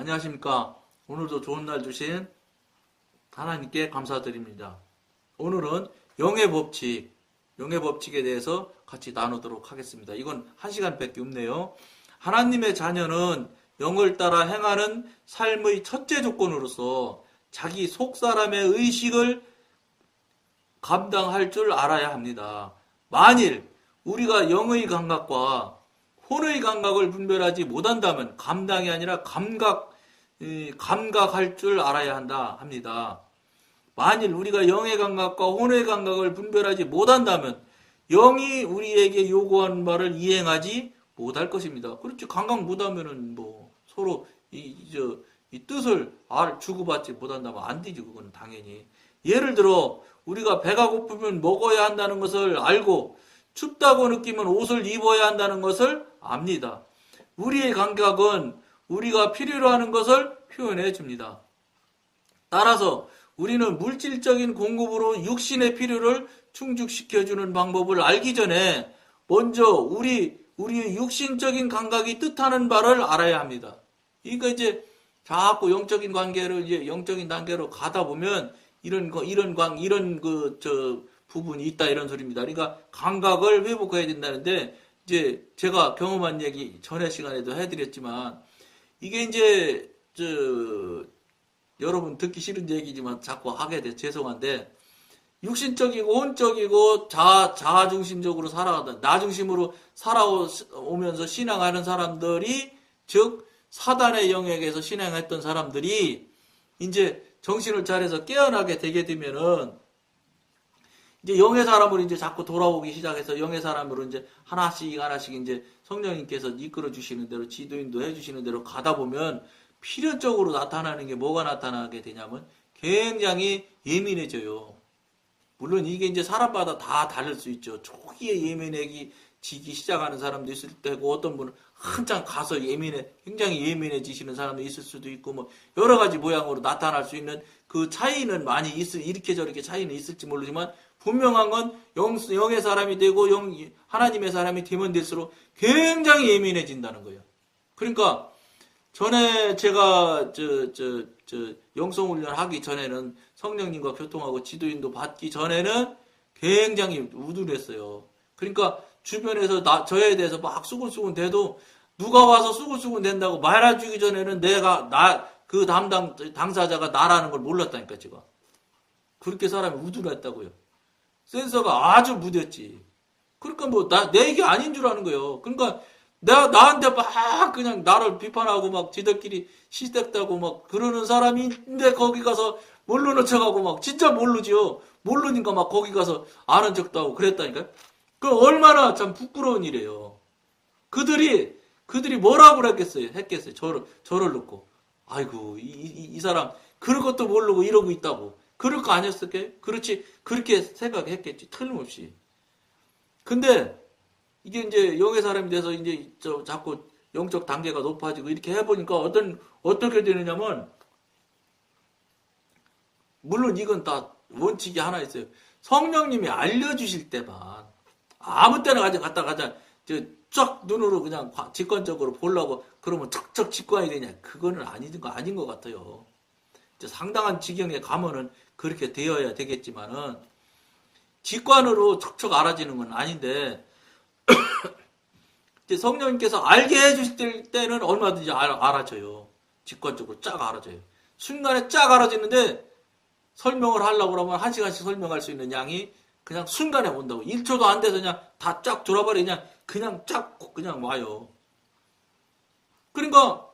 안녕하십니까. 오늘도 좋은 날 주신 하나님께 감사드립니다. 오늘은 영의 법칙에 대해서 같이 나누도록 하겠습니다. 이건 1시간밖에 없네요. 하나님의 자녀는 영을 따라 행하는 삶의 첫째 조건으로서 자기 속사람의 의식을 감당할 줄 알아야 합니다. 만일 우리가 영의 감각과 혼의 감각을 분별하지 못한다면 감당이 아니라 감각할 줄 알아야 합니다. 만일 우리가 영의 감각과 혼의 감각을 분별하지 못한다면 영이 우리에게 요구하는 바를 이행하지 못할 것입니다. 그렇지, 감각 못하면은 서로 이 뜻을 주고받지 못한다면 안 되지. 그거는 당연히. 예를 들어 우리가 배가 고프면 먹어야 한다는 것을 알고 춥다고 느끼면 옷을 입어야 한다는 것을 압니다. 우리의 감각은 우리가 필요로 하는 것을 표현해 줍니다. 따라서 우리는 물질적인 공급으로 육신의 필요를 충족시켜주는 방법을 알기 전에 먼저 우리의 육신적인 감각이 뜻하는 바를 알아야 합니다. 그러니까 이제 자꾸 영적인 관계를 이제 영적인 단계로 가다 보면 이런 부분이 있다 이런 소리입니다. 그러니까 감각을 회복해야 된다는데 이제 제가 경험한 얘기 전에 시간에도 해드렸지만 이게 이제 여러분 듣기 싫은 얘기지만 자꾸 하게 돼 죄송한데 육신적이고 혼적이고 자아중심적으로 살아가다 나 중심으로 살아오면서 신앙하는 사람들이 즉 사단의 영역에서 신앙했던 사람들이 이제 정신을 차려서 깨어나게 되게 되면은 이제 영의 사람으로 이제 자꾸 돌아오기 시작해서 영의 사람으로 이제 하나씩 이제 성령님께서 이끌어 주시는 대로 지도인도 해주시는 대로 가다 보면 필연적으로 나타나는 게 뭐가 나타나게 되냐면 굉장히 예민해져요. 물론 이게 이제 사람마다 다 다를 수 있죠. 초기에 예민해지기 시작하는 사람도 있을 때고 어떤 분은 한참 가서 굉장히 예민해지시는 사람도 있을 수도 있고 여러 가지 모양으로 나타날 수 있는 그 차이는 많이 이렇게 저렇게 차이는 있을지 모르지만 분명한 건 영의 사람이 되고 하나님의 사람이 되면 될수록 굉장히 예민해진다는 거예요. 그러니까 전에 제가 영성훈련 하기 전에는 성령님과 교통하고 지도인도 받기 전에는 굉장히 우둔했어요. 그러니까 주변에서 저에 대해서 막 수군수군 대도 누가 와서 수군수군 된다고 말해주기 전에는 그 당사자가 나라는 걸 몰랐다니까 제가. 그렇게 사람이 우둔했다고요. 센서가 아주 무뎠지. 그러니까 내 얘기 아닌 줄 아는 거예요. 그러니까 나한테 막 그냥 나를 비판하고 막 지들끼리 시댁다고 막 그러는 사람인데 거기 가서 모르는 척하고 막 진짜 모르지요. 모르니까 막 거기 가서 아는 척도 하고 그랬다니까요. 그 얼마나 참 부끄러운 일이에요. 그들이 뭐라고 했겠어요. 저를 놓고. 아이고 이 사람 그런 것도 모르고 이러고 있다고. 그럴 거 아니었을까요? 그렇지 그렇게 생각했겠지. 틀림없이. 근데 이게 이제 영의 사람이 돼서 이제 자꾸 영적 단계가 높아지고 이렇게 해보니까 어떻게 되느냐면 물론 이건 다 원칙이 하나 있어요. 성령님이 알려주실 때만 아무 때나 가자 쫙 눈으로 그냥 직관적으로 보려고 그러면 척척 직관이 되냐 그거는 아닌 것 같아요. 이제 상당한 지경에 가면은 그렇게 되어야 되겠지만은 직관으로 척척 알아지는 건 아닌데 이제 성령님께서 알게 해주실 때는 얼마든지 알아져요. 직관적으로 쫙 알아져요. 순간에 쫙 알아지는데 설명을 하려고 그러면 1시간씩 설명할 수 있는 양이 그냥 순간에 온다고. 1초도 안 돼서 그냥 다 쫙 돌아버려 그냥 쫙 그냥 와요. 그러니까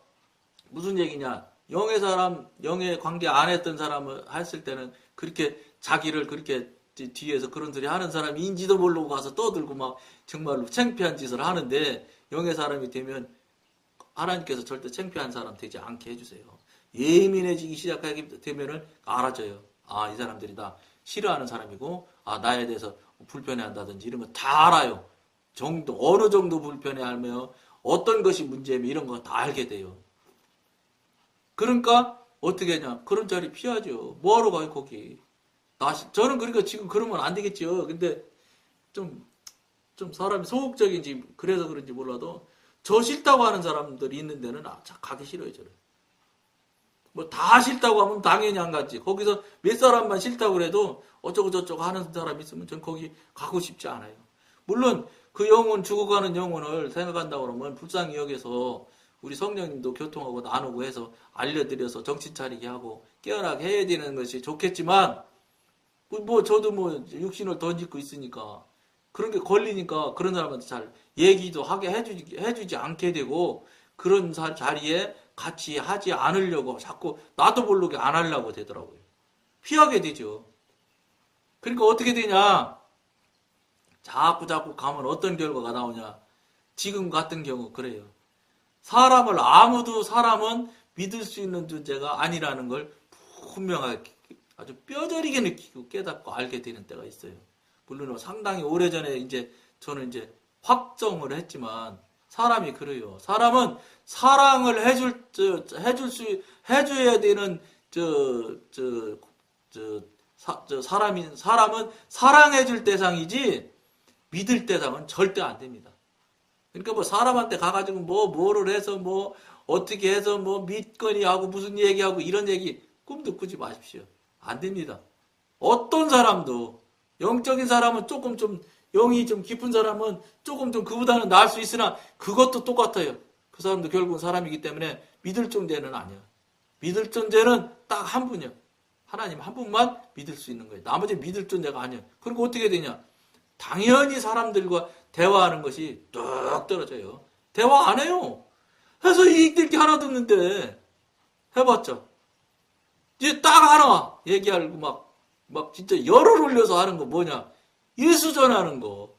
무슨 얘기냐. 영의 관계 안 했던 사람을 했을 때는 그렇게 자기를 그렇게 뒤에서 그런 소리 하는 사람인지도 모르고 가서 떠들고 막 정말로 창피한 짓을 하는데 영의 사람이 되면 하나님께서 절대 창피한 사람 되지 않게 해주세요. 예민해지기 시작하게 되면은 알아져요. 아, 이 사람들이 나 싫어하는 사람이고, 나에 대해서 불편해한다든지 이런 거 다 알아요. 어느 정도 불편해하며 어떤 것이 문제며 이런 거 다 알게 돼요. 그러니까 어떻게 하냐? 그런 자리 피하죠. 뭐하러 가요 거기? 저는 그러니까 지금 그러면 안 되겠죠. 근데 좀 사람이 소극적인지 그래서 그런지 몰라도 저 싫다고 하는 사람들이 있는 데는 가기 싫어요 저는. 뭐 다 싫다고 하면 당연히 안 갔지. 거기서 몇 사람만 싫다고 그래도 어쩌고 저쩌고 하는 사람이 있으면 전 거기 가고 싶지 않아요. 물론 그 영혼, 죽어가는 영혼을 생각한다고 그러면 불쌍히 여기서 우리 성령님도 교통하고 나누고 해서 알려드려서 정신 차리게 하고 깨어나게 해야 되는 것이 좋겠지만 뭐 저도 뭐 육신을 던지고 있으니까 그런 게 걸리니까 그런 사람한테 잘 얘기도 하게 해주지 않게 되고 그런 자리에 같이 하지 않으려고 자꾸 나도 모르게 안 하려고 되더라고요. 피하게 되죠. 그러니까 어떻게 되냐? 자꾸 가면 어떤 결과가 나오냐? 지금 같은 경우 그래요. 사람은 믿을 수 있는 존재가 아니라는 걸 분명하게 아주 뼈저리게 느끼고 깨닫고 알게 되는 때가 있어요. 물론 상당히 오래전에 이제 저는 이제 확정을 했지만 사람이 그래요. 사람은 사랑을 해줘야 되는 사람은 사랑해줄 대상이지 믿을 대상은 절대 안 됩니다. 그러니까 뭐 사람한테 가가지고 뭐를 해서 뭐 어떻게 해서 뭐 믿거니 하고 무슨 얘기하고 이런 얘기 꿈도 꾸지 마십시오. 안 됩니다. 어떤 사람도 영적인 사람은 조금 좀 영이 좀 깊은 사람은 조금 좀 그보다는 나을 수 있으나 그것도 똑같아요. 그 사람도 결국은 사람이기 때문에 믿을 존재는 아니야. 믿을 존재는 딱 한 분이야. 하나님 한 분만 믿을 수 있는 거예요. 나머지 믿을 존재가 아니야. 그러니까 어떻게 되냐? 당연히 사람들과 대화하는 것이 뚝 떨어져요. 대화 안 해요. 해서 이익될 게 하나도 없는데 해봤자 이제 딱 하나 얘기하고 막 진짜 열을 올려서 하는 거 뭐냐? 예수 전하는 거.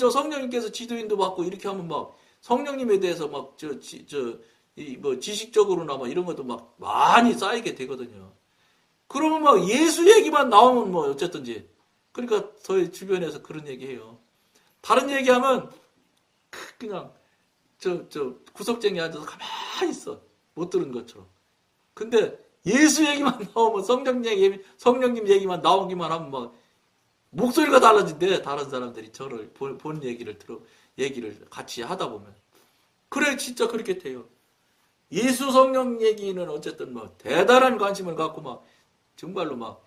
성령님께서 지도인도 받고 이렇게 하면 막 성령님에 대해서 막 지식적으로나 막 이런 것도 막 많이 쌓이게 되거든요. 그러면 막 예수 얘기만 나오면 뭐 어쨌든지. 그러니까 저희 주변에서 그런 얘기 해요. 다른 얘기하면 그냥 구석쟁이 앉아서 가만히 있어. 못 들은 것처럼. 근데 예수 얘기만 나오면 성령님 얘기만 나오기만 하면 막 목소리가 달라진대. 다른 사람들이 저를 본 얘기를 같이 하다 보면. 그래 진짜 그렇게 돼요. 예수 성령 얘기는 어쨌든 뭐 대단한 관심을 갖고 막 정말로 막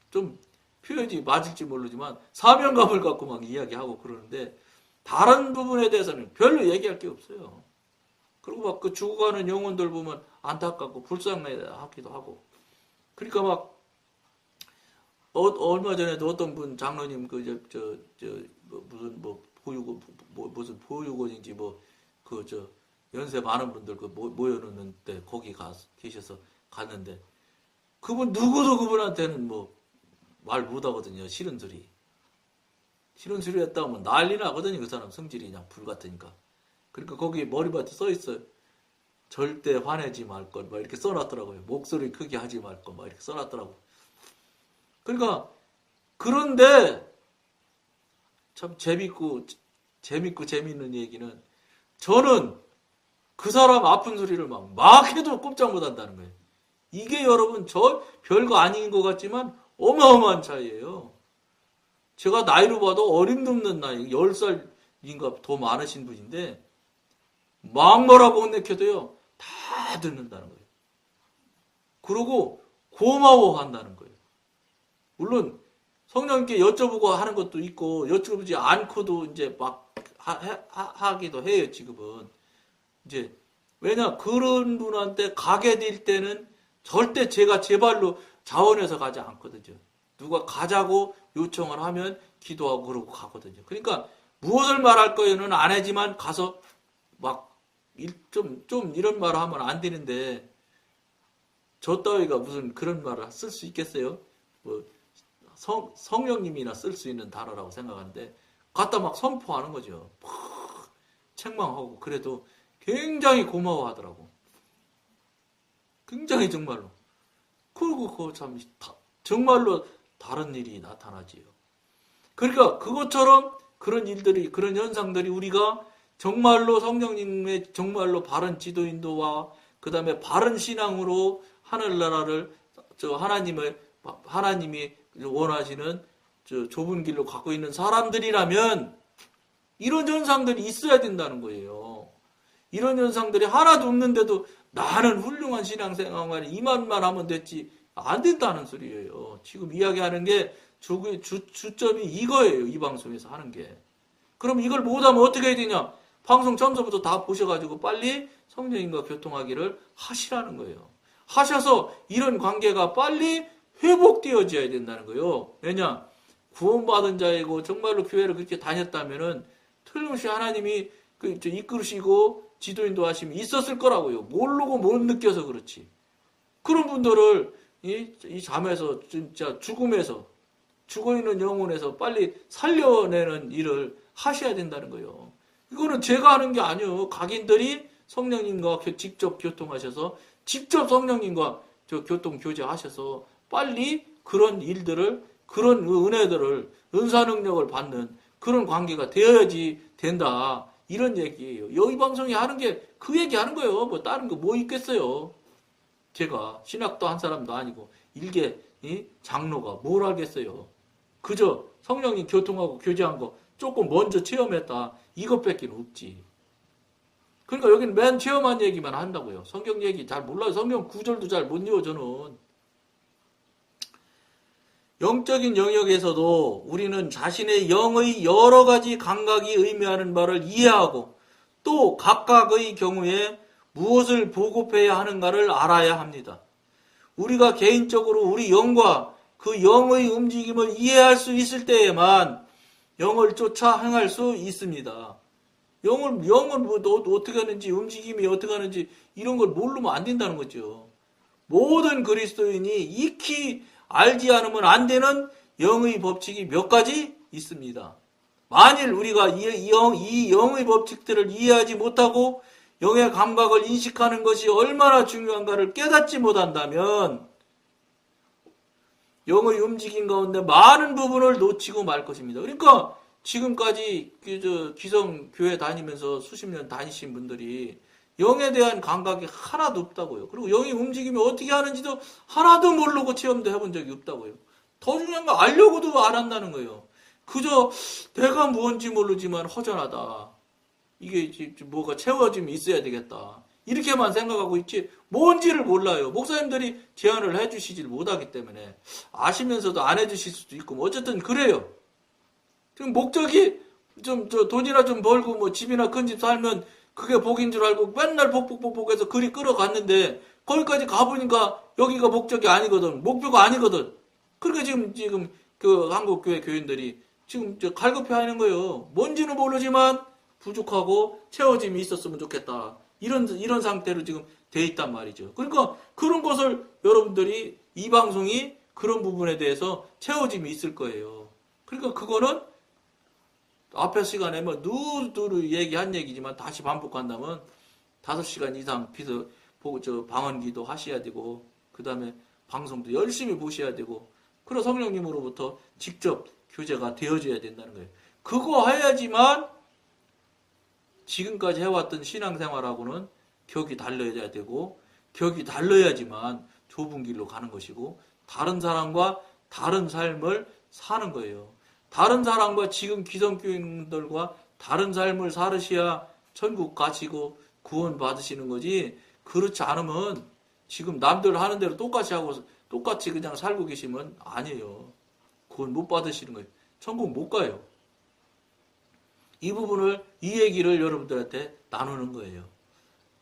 좀 표현이 맞을지 모르지만 사명감을 갖고 막 이야기하고 그러는데 다른 부분에 대해서는 별로 얘기할 게 없어요. 그리고 막 그 죽어가는 영혼들 보면 안타깝고 불쌍하기도 하고. 그러니까 막 얼마 전에도 어떤 분 장로님 무슨 보육원인지 연세 많은 분들 모여놓는 데 거기 계셔서 갔는데 그분 누구도 그분한테는 뭐 말 못하거든요. 싫은 소리 했다 하면 난리 나거든요. 그 사람 성질이 그냥 불 같으니까. 그러니까 거기 머리맡에 써있어요. 절대 화내지 말 것, 막 이렇게 써놨더라고요. 목소리 크게 하지 말 것, 막 이렇게 써놨더라고요. 그러니까, 그런데, 참 재밌고 재밌는 얘기는, 저는 그 사람 아픈 소리를 막 해도 꼼짝 못 한다는 거예요. 이게 여러분, 별거 아닌 것 같지만, 어마어마한 차이예요. 제가 나이로 봐도 어림없는 나이, 10살인가 더 많으신 분인데, 막 뭐라고 혼내켜도요, 다 듣는다는 거예요. 그러고 고마워한다는 거예요. 물론 성령님께 여쭤보고 하는 것도 있고 여쭤보지 않고도 이제 막 하기도 해요. 지금은 이제 왜냐 그런 분한테 가게 될 때는 절대 제가 제 발로 자원해서 가지 않거든요. 누가 가자고 요청을 하면 기도하고 그러고 가거든요. 그러니까 무엇을 말할 거에는 안 하지만 가서 막 좀 이런 말을 하면 안 되는데 저 따위가 무슨 그런 말을 쓸 수 있겠어요? 뭐 성령님이나 쓸 수 있는 단어라고 생각하는데 갖다 막 선포하는 거죠. 책망하고 그래도 굉장히 고마워하더라고. 굉장히 정말로. 그리고 그거 참 정말로 다른 일이 나타나지요. 그러니까 그것처럼 그런 일들이 그런 현상들이 우리가 정말로 성령님의 정말로 바른 지도 인도와 그 다음에 바른 신앙으로 하늘나라를 하나님이 원하시는 좁은 길로 갖고 있는 사람들이라면 이런 현상들이 있어야 된다는 거예요. 이런 현상들이 하나도 없는데도 나는 훌륭한 신앙생활 이만만 하면 됐지. 안 된다는 소리예요. 지금 이야기하는 게 주점이 이거예요. 이 방송에서 하는 게. 그럼 이걸 못하면 어떻게 해야 되냐? 방송 전부터 다 보셔가지고 빨리 성령님과 교통하기를 하시라는 거예요. 하셔서 이런 관계가 빨리 회복되어져야 된다는 거예요. 왜냐? 구원받은 자이고 정말로 교회를 그렇게 다녔다면은 틀림없이 하나님이 이끌으시고 지도인도 하심이 있었을 거라고요. 모르고 못 느껴서 그렇지. 그런 분들을 이 잠에서 진짜 죽음에서 죽어있는 영혼에서 빨리 살려내는 일을 하셔야 된다는 거예요. 이거는 제가 하는 게 아니에요. 각인들이 성령님과 직접 교통하셔서 직접 성령님과 교통 교제하셔서 빨리 그런 일들을 그런 은혜들을 은사 능력을 받는 그런 관계가 되어야지 된다. 이런 얘기예요. 여기 방송이 하는 게 그 얘기 하는 거예요. 뭐 다른 거 뭐 있겠어요. 제가 신학도 한 사람도 아니고 일개 장로가 뭘 알겠어요. 그저 성령님 교통하고 교제한 거 조금 먼저 체험했다. 이것밖에 없지. 그러니까 여기는 맨 체험한 얘기만 한다고요. 성경 얘기 잘 몰라요. 성경 구절도 잘 못 읽어 저는. 영적인 영역에서도 우리는 자신의 영의 여러 가지 감각이 의미하는 바를 이해하고 또 각각의 경우에 무엇을 보급해야 하는가를 알아야 합니다. 우리가 개인적으로 우리 영과 그 영의 움직임을 이해할 수 있을 때에만 영을 쫓아 행할 수 있습니다. 영을 뭐 어떻게 하는지 움직임이 어떻게 하는지 이런 걸 모르면 안 된다는 거죠. 모든 그리스도인이 익히 알지 않으면 안 되는 영의 법칙이 몇 가지 있습니다. 만일 우리가 이 영의 법칙들을 이해하지 못하고 영의 감각을 인식하는 것이 얼마나 중요한가를 깨닫지 못한다면 영의 움직임 가운데 많은 부분을 놓치고 말 것입니다. 그러니까 지금까지 기성교회 다니면서 수십 년 다니신 분들이 영에 대한 감각이 하나도 없다고요. 그리고 영의 움직임이 어떻게 하는지도 하나도 모르고 체험도 해본 적이 없다고요. 더 중요한 거 알려고도 안 한다는 거예요. 그저 내가 뭔지 모르지만 허전하다. 이게 뭐가 채워짐이 있어야 되겠다. 이렇게만 생각하고 있지 뭔지를 몰라요. 목사님들이 제안을 해주시질 못하기 때문에 아시면서도 안 해주실 수도 있고 뭐 어쨌든 그래요. 지금 목적이 돈이나 좀 벌고 뭐 집이나 큰 집 살면 그게 복인 줄 알고 맨날 복복복복해서 그리 끌어갔는데 거기까지 가보니까 여기가 목적이 아니거든. 목표가 아니거든. 그러니까 지금 그 한국교회 교인들이 지금 갈급해하는 거예요. 뭔지는 모르지만 부족하고 채워짐이 있었으면 좋겠다. 이런 상태로 지금 돼 있단 말이죠. 그러니까 그런 것을 여러분들이 이 방송이 그런 부분에 대해서 채워짐이 있을 거예요. 그러니까 그거는 앞에 시간에 뭐 누누이 얘기한 얘기지만 다시 반복한다면 5시간 이상 방언기도 하셔야 되고 그 다음에 방송도 열심히 보셔야 되고 그리고 성령님으로부터 직접 교제가 되어져야 된다는 거예요. 그거 해야지만 지금까지 해왔던 신앙생활하고는 격이 달라야 되고 격이 달라야지만 좁은 길로 가는 것이고 다른 사람과 다른 삶을 사는 거예요. 다른 사람과 지금 기성교인들과 다른 삶을 살으셔야 천국 가시고 구원 받으시는 거지. 그렇지 않으면 지금 남들 하는 대로 똑같이 하고 똑같이 그냥 살고 계시면 아니에요. 구원 못 받으시는 거예요. 천국 못 가요. 이 부분을 이 얘기를 여러분들한테 나누는 거예요.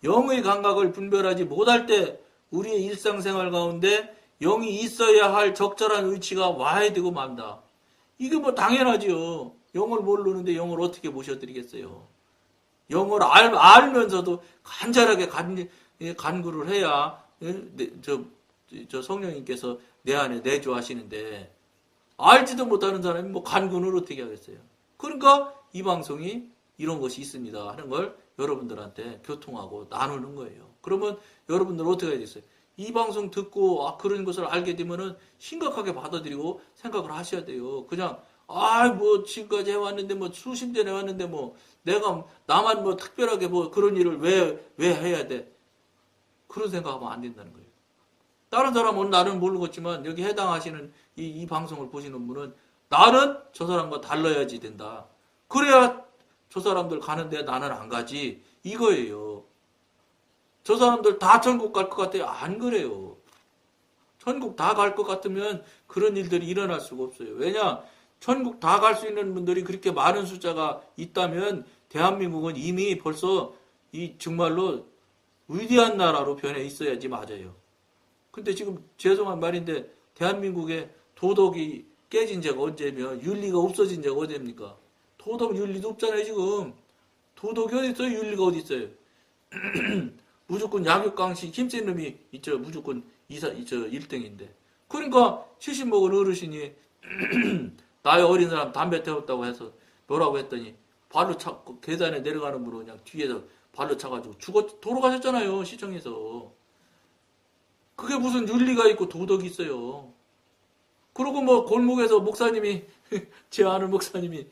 영의 감각을 분별하지 못할 때 우리의 일상생활 가운데 영이 있어야 할 적절한 위치가 와야 되고 맙니다. 이게 뭐 당연하지요. 영을 모르는데 영을 어떻게 모셔드리겠어요. 영을 알면서도 간절하게 간구를 해야 저 성령님께서 내 안에 내주하시는데 알지도 못하는 사람이 뭐 간구를 어떻게 하겠어요. 그러니까 이 방송이 이런 것이 있습니다 하는 걸 여러분들한테 교통하고 나누는 거예요. 그러면 여러분들은 어떻게 해야 되겠어요? 이 방송 듣고 그런 것을 알게 되면은 심각하게 받아들이고 생각을 하셔야 돼요. 그냥 뭐 지금까지 해왔는데 뭐 수십 년 해왔는데 뭐 내가 나만 뭐 특별하게 뭐 그런 일을 왜 해야 돼? 그런 생각하면 안 된다는 거예요. 다른 사람은 나는 모르겠지만 여기 해당하시는 이 방송을 보시는 분은 나는 저 사람과 달라야지 된다. 그래야 저 사람들 가는데 나는 안 가지. 이거예요. 저 사람들 다 천국 갈 것 같아요? 안 그래요. 천국 다 갈 것 같으면 그런 일들이 일어날 수가 없어요. 왜냐? 천국 다 갈 수 있는 분들이 그렇게 많은 숫자가 있다면 대한민국은 이미 벌써 이 정말로 위대한 나라로 변해 있어야지 맞아요. 근데 지금 죄송한 말인데 대한민국의 도덕이 깨진 지가 언제며 윤리가 없어진 지가 언제입니까? 도덕 윤리도 없잖아요 지금. 도덕이 어디 있어요? 윤리가 어디 있어요? 무조건 약육강식 힘센 놈이 있죠. 무조건 1등인데. 그러니까 70 먹은 어르신이 나이 어린 사람 담배 태웠다고 해서 뭐라고 했더니 발로 차 계단에 내려가는 분으로 그냥 뒤에서 발로 차가지고 돌아가셨잖아요 시청에서. 그게 무슨 윤리가 있고 도덕이 있어요. 그리고 뭐 골목에서 목사님이 제 아는 목사님이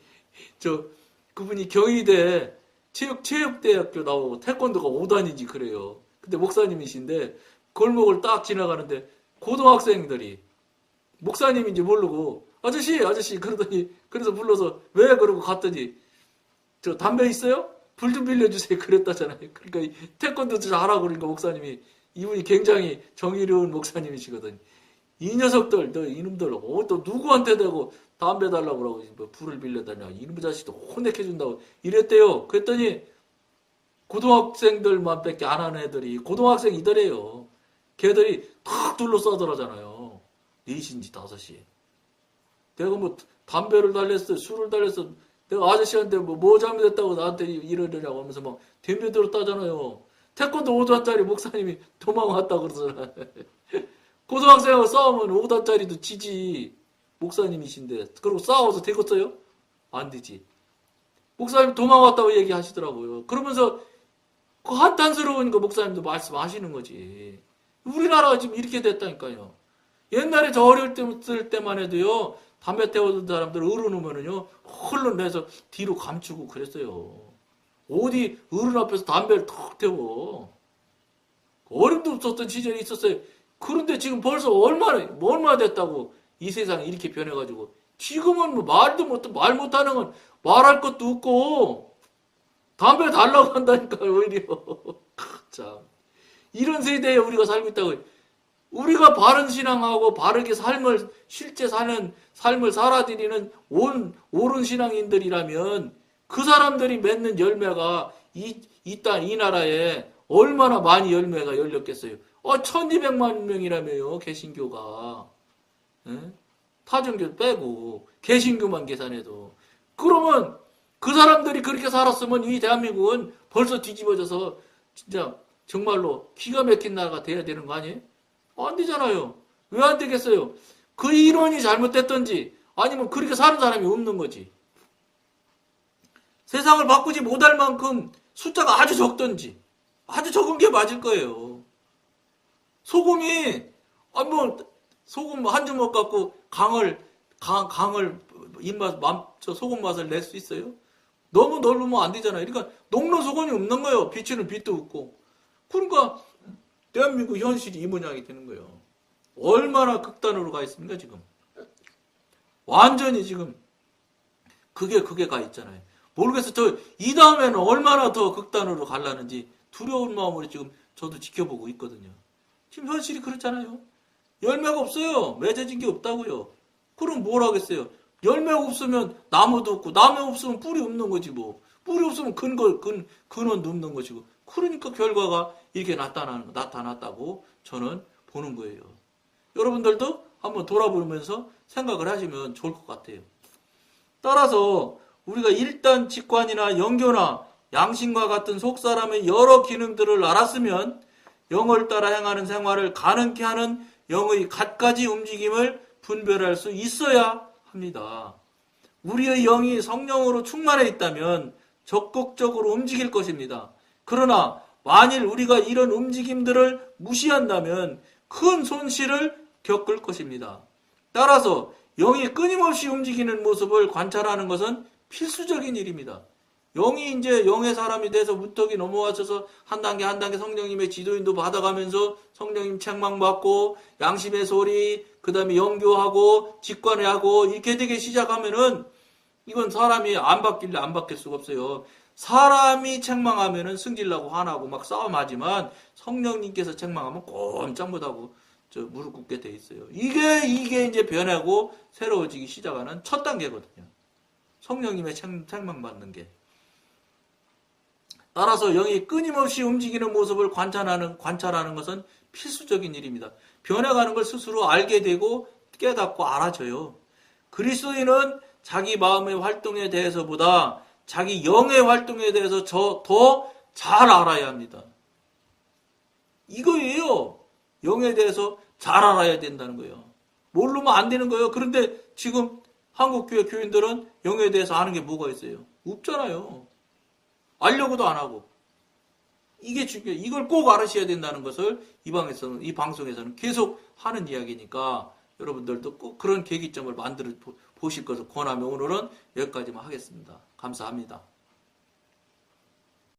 그분이 경희대 체육대학교 나오고 태권도가 5단이지 그래요. 근데 목사님이신데 골목을 딱 지나가는데 고등학생들이 목사님인지 모르고 아저씨 그러더니 그래서 불러서 왜 그러고 갔더니 저 담배 있어요? 불 좀 빌려주세요 그랬다잖아요. 그러니까 태권도 잘하고 그러니까 목사님이 이분이 굉장히 정의로운 목사님이시거든요. 이 녀석들 너 이놈들 또 누구한테 대고 담배 달라고 그러고 뭐 불을 빌려다냐 이놈의 자식도 혼내켜준다고 이랬대요. 그랬더니 고등학생들만 밖에 안 하는 애들이 고등학생이더래요. 걔들이 탁 둘러싸더라잖아요. 4시인지 5시. 내가 뭐 담배를 달랬어 술을 달랬어 내가 아저씨한테 뭐 잘못했다고 나한테 이러느냐고 하면서 막 덤벼들었다잖아요. 태권도 5단짜리 목사님이 도망왔다고 그러잖아요. 고등학생하고 싸우면 5단짜리도 지지. 목사님이신데 그리고 싸워서 되겠어요? 안 되지. 목사님 도망왔다고 얘기하시더라고요. 그러면서 그 한탄스러운 거 목사님도 말씀하시는 거지. 우리나라가 지금 이렇게 됐다니까요. 옛날에 저 어릴 때만 해도요. 담배 태우던 사람들 어른오면은요. 흘러내서 뒤로 감추고 그랬어요. 어디 어른 앞에서 담배를 턱 태워. 어림도 없었던 시절이 있었어요. 그런데 지금 벌써 얼마나 됐다고 이 세상이 이렇게 변해가지고 지금은 뭐 말 못하는 건 말할 것도 없고 담배 달라고 한다니까 오히려. 참 이런 세대에 우리가 살고 있다고. 우리가 바른 신앙하고 바르게 실제 사는 삶을 살아들이는 옳은 신앙인들이라면 그 사람들이 맺는 열매가 이 나라에 얼마나 많이 열매가 열렸겠어요. 1200만 명이라며요, 개신교가. 예? 타종교 빼고, 개신교만 계산해도. 그러면 그 사람들이 그렇게 살았으면 이 대한민국은 벌써 뒤집어져서 진짜 정말로 기가 막힌 나라가 돼야 되는 거 아니에요? 안 되잖아요. 왜 안 되겠어요? 그 인원이 잘못됐던지 아니면 그렇게 사는 사람이 없는 거지. 세상을 바꾸지 못할 만큼 숫자가 아주 적던지 아주 적은 게 맞을 거예요. 소금이 소금 한 주먹 갖고 강을 소금 맛을 낼 수 있어요? 너무 넓으면 안 되잖아요. 그러니까 녹는 소금이 없는 거예요. 비치는 빛도 없고. 그러니까 대한민국 현실이 이 모양이 되는 거예요. 얼마나 극단으로 가 있습니까 지금? 완전히 지금 그게 가 있잖아요. 모르겠어요. 이 다음에는 얼마나 더 극단으로 가려는지 두려운 마음으로 지금 저도 지켜보고 있거든요. 지금 현실이 그렇잖아요. 열매가 없어요. 맺어진 게 없다고요. 그럼 뭘 하겠어요? 열매가 없으면 나무도 없고 나무 없으면 뿌리 없는 거지 뭐. 뿌리 없으면 근원도 없는 것이고. 그러니까 결과가 이렇게 나타났다고 저는 보는 거예요. 여러분들도 한번 돌아보면서 생각을 하시면 좋을 것 같아요. 따라서 우리가 일단 직관이나 영교나 양심과 같은 속사람의 여러 기능들을 알았으면 영을 따라 행하는 생활을 가능케 하는 영의 갖가지 움직임을 분별할 수 있어야 합니다. 우리의 영이 성령으로 충만해 있다면 적극적으로 움직일 것입니다. 그러나 만일 우리가 이런 움직임들을 무시한다면 큰 손실을 겪을 것입니다. 따라서 영이 끊임없이 움직이는 모습을 관찰하는 것은 필수적인 일입니다. 영이 이제 영의 사람이 돼서 무턱이 넘어와서 한 단계 성령님의 지도인도 받아가면서 성령님 책망 받고 양심의 소리 그 다음에 영교하고 직관하고 이렇게 되게 시작하면은 이건 사람이 안 바뀔 수가 없어요. 사람이 책망하면은 승질나고 화나고 막 싸움하지만 성령님께서 책망하면 꼼짝 못하고 무릎 꿇게 돼 있어요. 이게 이제 변하고 새로워지기 시작하는 첫 단계거든요. 성령님의 책망 받는 게. 따라서 영이 끊임없이 움직이는 모습을 관찰하는 것은 필수적인 일입니다. 변해가는 걸 스스로 알게 되고 깨닫고 알아져요. 그리스도인은 자기 마음의 활동에 대해서보다 자기 영의 활동에 대해서 더 잘 알아야 합니다. 이거예요. 영에 대해서 잘 알아야 된다는 거예요. 모르면 안 되는 거예요. 그런데 지금 한국교회 교인들은 영에 대해서 아는 게 뭐가 있어요? 없잖아요. 알려고도 안 하고. 이게 중요해요. 이걸 꼭 알으셔야 된다는 것을 이 방송에서는 계속 하는 이야기니까 여러분들도 꼭 그런 계기점을 만들어 보실 것을 권하며 오늘은 여기까지만 하겠습니다. 감사합니다.